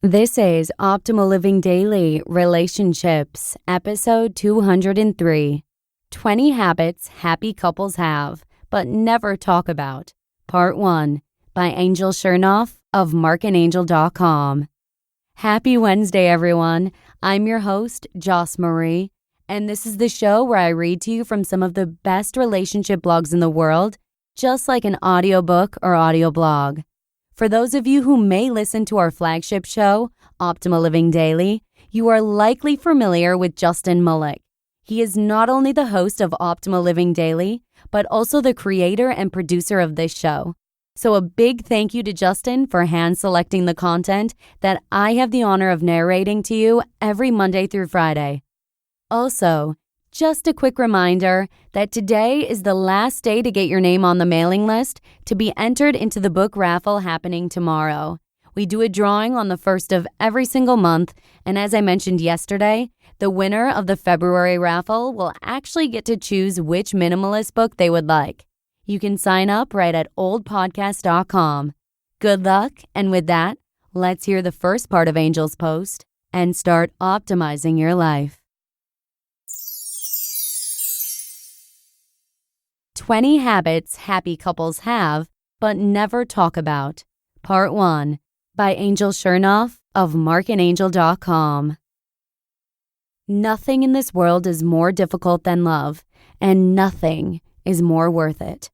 This is Optimal Living Daily Relationships, episode 203. 20 Habits Happy Couples Have, but Never Talk About, Part 1, by Chernoff of Marc, and&nbsp. Happy Wednesday, everyone. I'm your host, Joss Marie, and this is the show where I read to you from some of the best relationship blogs in the world, just like an audiobook or audio blog. For those of you who may listen to our flagship show, Optimal Living Daily, you are likely familiar with Justin Mullick. He is not only the host of Optimal Living Daily, but also the creator and producer of this show. So a big thank you to Justin for hand-selecting the content that I have the honor of narrating to you every Monday through Friday. Also, just a quick reminder that today is the last day to get your name on the mailing list to be entered into the book raffle happening tomorrow. We do a drawing on the first of every single month, and as I mentioned yesterday, the winner of the February raffle will actually get to choose which minimalist book they would like. You can sign up right at oldpodcast.com. Good luck, and with that, let's hear the first part of Angel's post and start optimizing your life. 20 Habits Happy Couples Have, but Never Talk About, Part 1, by Chernoff of Marc, and&nbsp. Nothing in this world is more difficult than love, and nothing is more worth it.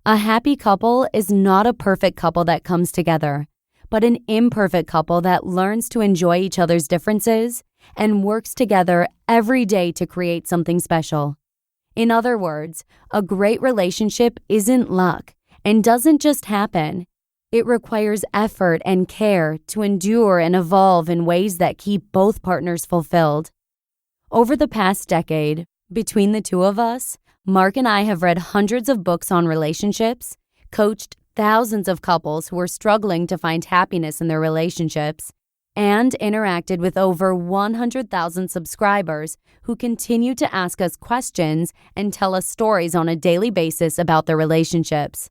A happy couple is not a perfect couple that comes together, but an imperfect couple that learns to enjoy each other's differences and works together every day to create something special. In other words, a great relationship isn't luck and doesn't just happen. It requires effort and care to endure and evolve in ways that keep both partners fulfilled. Over the past decade, between the two of us, Marc and I have read hundreds of books on relationships, coached thousands of couples who are struggling to find happiness in their relationships, and interacted with over 100,000 subscribers who continue to ask us questions and tell us stories on a daily basis about their relationships.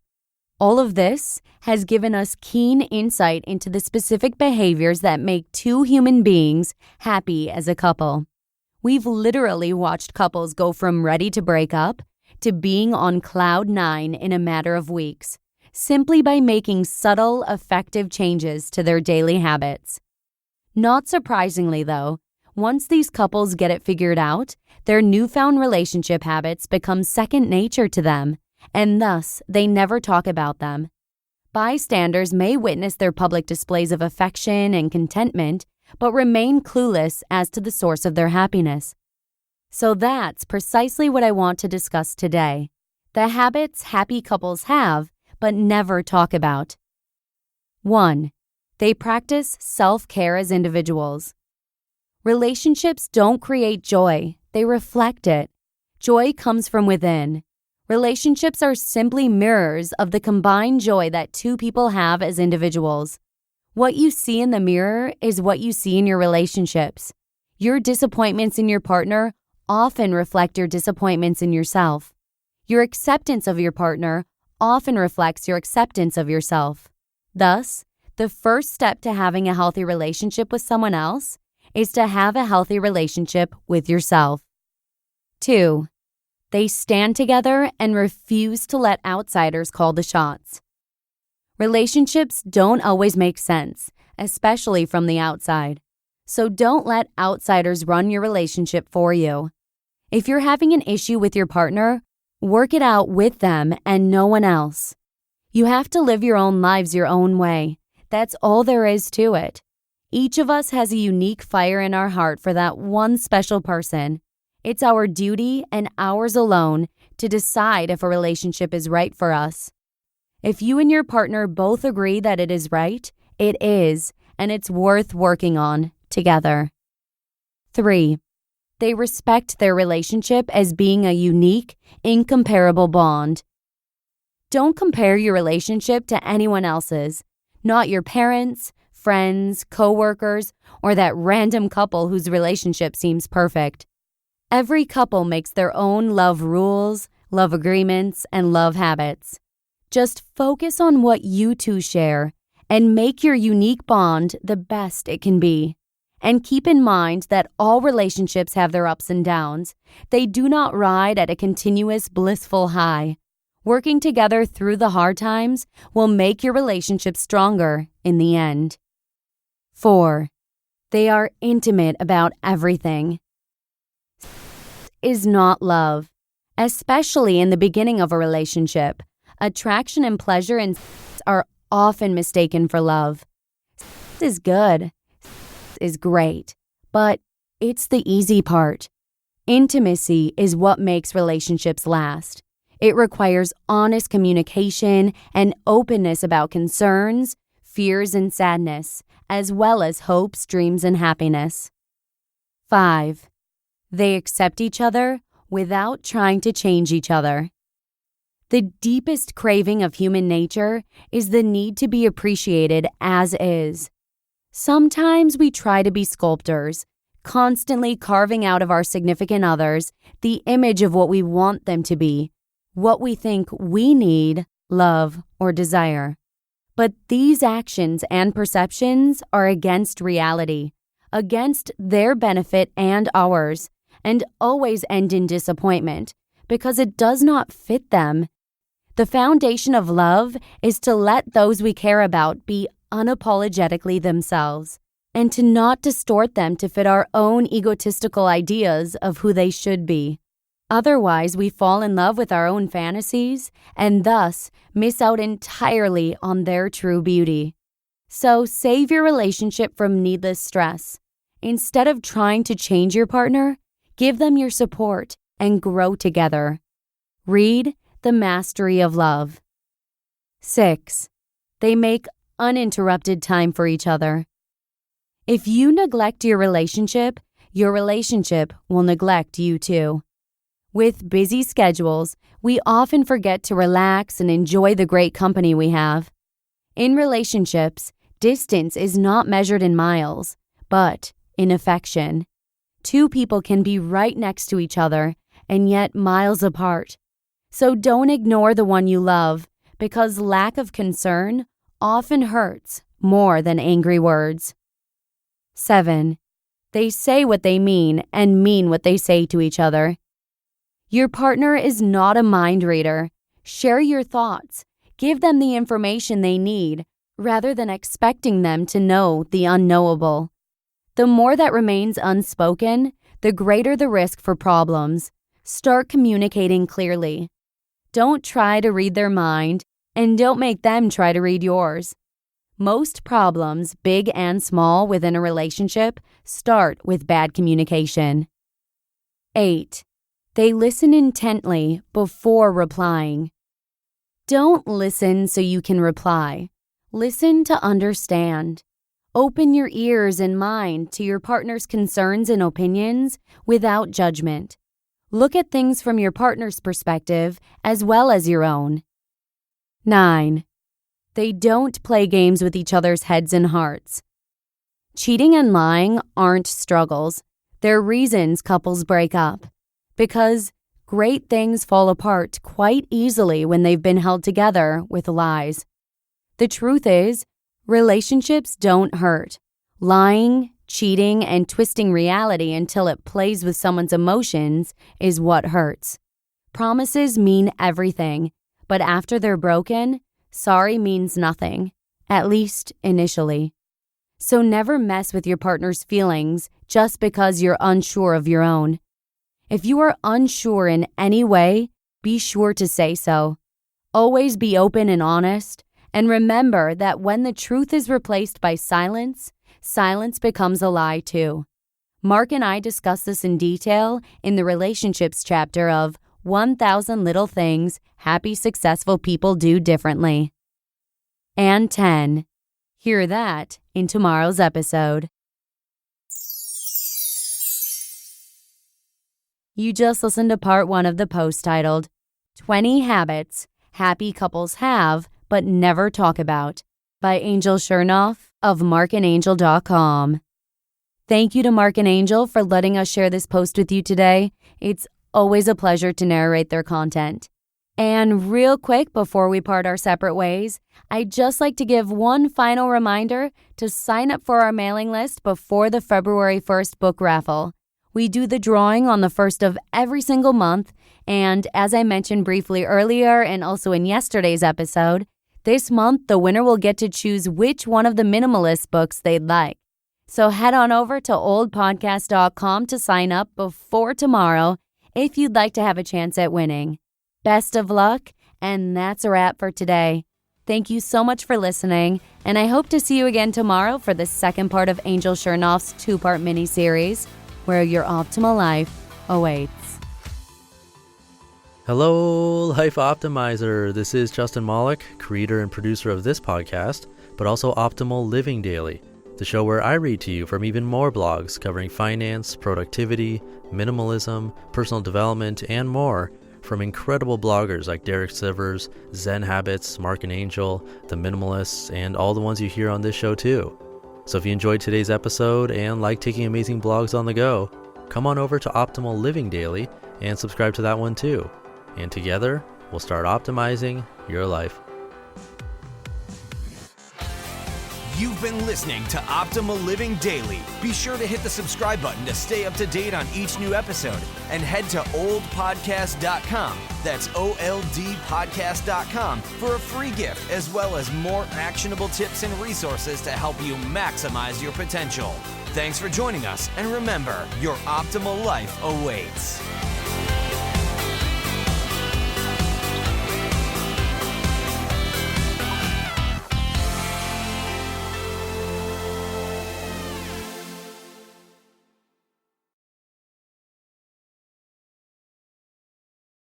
All of this has given us keen insight into the specific behaviors that make two human beings happy as a couple. We've literally watched couples go from ready to break up to being on cloud nine in a matter of weeks, simply by making subtle, effective changes to their daily habits. Not surprisingly, though, once these couples get it figured out, their newfound relationship habits become second nature to them, and thus they never talk about them. Bystanders may witness their public displays of affection and contentment, but remain clueless as to the source of their happiness. So that's precisely what I want to discuss today: the habits happy couples have, but never talk about. 1. They practice self-care as individuals. Relationships don't create joy, they reflect it. Joy comes from within. Relationships are simply mirrors of the combined joy that two people have as individuals. What you see in the mirror is what you see in your relationships. Your disappointments in your partner often reflect your disappointments in yourself. Your acceptance of your partner often reflects your acceptance of yourself. Thus, the first step to having a healthy relationship with someone else is to have a healthy relationship with yourself. 2. They stand together and refuse to let outsiders call the shots. Relationships don't always make sense, especially from the outside. So don't let outsiders run your relationship for you. If you're having an issue with your partner, work it out with them and no one else. You have to live your own lives your own way. That's all there is to it. Each of us has a unique fire in our heart for that one special person. It's our duty and ours alone to decide if a relationship is right for us. If you and your partner both agree that it is right, it is, and it's worth working on together. 3. They respect their relationship as being a unique, incomparable bond. Don't compare your relationship to anyone else's. Not your parents, friends, coworkers, or that random couple whose relationship seems perfect. Every couple makes their own love rules, love agreements, and love habits. Just focus on what you two share and make your unique bond the best it can be. And keep in mind that all relationships have their ups and downs. They do not ride at a continuous blissful high. Working together through the hard times will make your relationship stronger in the end. 4. They are intimate about everything. Is not love, especially in the beginning of a relationship. Attraction and pleasure in sex are often mistaken for love. Sex is good, sex is great, but it's the easy part. Intimacy is what makes relationships last. It requires honest communication and openness about concerns, fears, and sadness, as well as hopes, dreams, and happiness. 5. They accept each other without trying to change each other. The deepest craving of human nature is the need to be appreciated as is. Sometimes we try to be sculptors, constantly carving out of our significant others the image of what we want them to be, what we think we need, love, or desire. But these actions and perceptions are against reality, against their benefit and ours, and always end in disappointment because it does not fit them. The foundation of love is to let those we care about be unapologetically themselves and to not distort them to fit our own egotistical ideas of who they should be. Otherwise, we fall in love with our own fantasies and thus miss out entirely on their true beauty. So save your relationship from needless stress. Instead of trying to change your partner, give them your support and grow together. Read The Mastery of Love. 6. They make uninterrupted time for each other. If you neglect your relationship will neglect you too. With busy schedules, we often forget to relax and enjoy the great company we have. In relationships, distance is not measured in miles, but in affection. 2 people can be right next to each other and yet miles apart. So don't ignore the one you love because lack of concern often hurts more than angry words. 7. They say what they mean and mean what they say to each other. Your partner is not a mind reader. Share your thoughts. Give them the information they need rather than expecting them to know the unknowable. The more that remains unspoken, the greater the risk for problems. Start communicating clearly. Don't try to read their mind, and don't make them try to read yours. Most problems, big and small, within a relationship start with bad communication. 8. They listen intently before replying. Don't listen so you can reply. Listen to understand. Open your ears and mind to your partner's concerns and opinions without judgment. Look at things from your partner's perspective as well as your own. 9. They don't play games with each other's heads and hearts. Cheating and lying aren't struggles. They're reasons couples break up. Because great things fall apart quite easily when they've been held together with lies. The truth is, relationships don't hurt. Lying, cheating, and twisting reality until it plays with someone's emotions is what hurts. Promises mean everything, but after they're broken, sorry means nothing, at least initially. So never mess with your partner's feelings just because you're unsure of your own. If you are unsure in any way, be sure to say so. Always be open and honest, and remember that when the truth is replaced by silence, silence becomes a lie too. Mark and I discuss this in detail in the relationships chapter of 1,000 Little Things Happy, Successful People Do Differently. And 10. Hear that in tomorrow's episode. You just listened to part 1 of the post titled 20 Habits Happy Couples Have But Never Talk About by Angel Chernoff of markandangel.com. Thank you to Marc and Angel for letting us share this post with you today. It's always a pleasure to narrate their content. And real quick before we part our separate ways, I'd just like to give one final reminder to sign up for our mailing list before the February 1st book raffle. We do the drawing on the 1st of every single month, and as I mentioned briefly earlier and also in yesterday's episode, this month the winner will get to choose which one of the minimalist books they'd like. So head on over to oldpodcast.com to sign up before tomorrow if you'd like to have a chance at winning. Best of luck, and that's a wrap for today. Thank you so much for listening, and I hope to see you again tomorrow for the second part of Angel Chernoff's 2-part mini-series, where your optimal life awaits. Hello, Life Optimizer. This is Justin Malik, creator and producer of this podcast, but also Optimal Living Daily, the show where I read to you from even more blogs covering finance, productivity, minimalism, personal development, and more, from incredible bloggers like Derek Sivers, Zen Habits, Marc and Angel, The Minimalists, and all the ones you hear on this show too. So if you enjoyed today's episode and like taking amazing blogs on the go, come on over to Optimal Living Daily and subscribe to that one too. And together, we'll start optimizing your life. You've been listening to Optimal Living Daily. Be sure to hit the subscribe button to stay up to date on each new episode and head to oldpodcast.com. That's OLDpodcast.com for a free gift as well as more actionable tips and resources to help you maximize your potential. Thanks for joining us, and remember, your optimal life awaits.